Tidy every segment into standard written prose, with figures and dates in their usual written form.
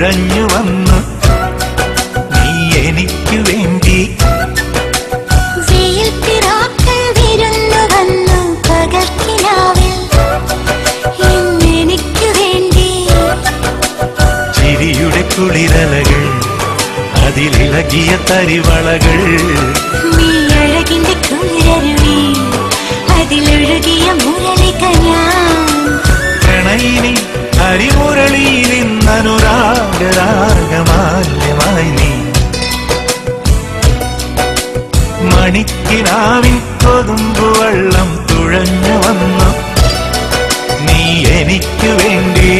തുഴഞ്ഞു വന്നു നീ എനിക്കു വേണ്ടി. ചിരിയുടെ കുളിരലകൾ അതിലിളകിയ തരിവളകൾ നീ അഴകിന്റെ കുളിരരുവി അതിലൊഴുകിയ മുരളിക ഞാൻ. പ്രണയിനി ഹരിമുരളിയിൽ ഇന്നനുരാഗരാഗമാല്യമായി നീ. മണിക്കിനാവിൻ കൊതുമ്പുവെള്ളം തുഴഞ്ഞു വന്നു നീ എനിക്കു വേണ്ടി.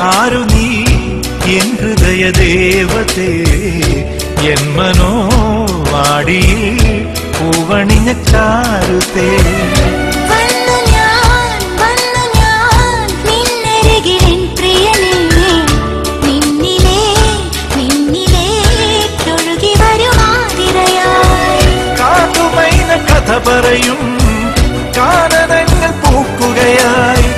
ആരു നീ എൻ ഹൃദയദേവതേ എൻ മനോവാടിയിൽ പൂവണിഞ്ഞ ചാരുതേ. കാതുമൈന കഥ പറയും കാനനങ്ങൾ പൂക്കുകയായി.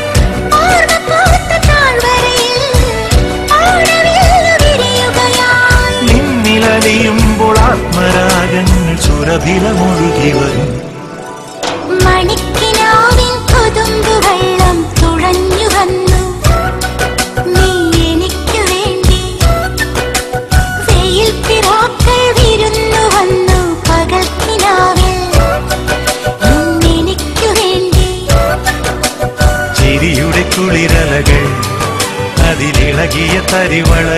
നിന്നിലലിയുമ്പോൾ ആത്മരാഗങ്ങൾ സുരഭിലമൊഴുകി വരും. മണിക്കിനാവിൻ കൊതുമ്പുവെള്ളം തുഴഞ്ഞു വന്നു നീ എനിക്കു വേണ്ടി. വെയിൽ പിറാക്കൾ വിരുന്നു വന്നു പകൽക്കിനാവിൽ എനിക്കു വേണ്ടി. ചിരിയുടെ കുളിരലകൾ അതിലിളകിയ തരിവളകൾ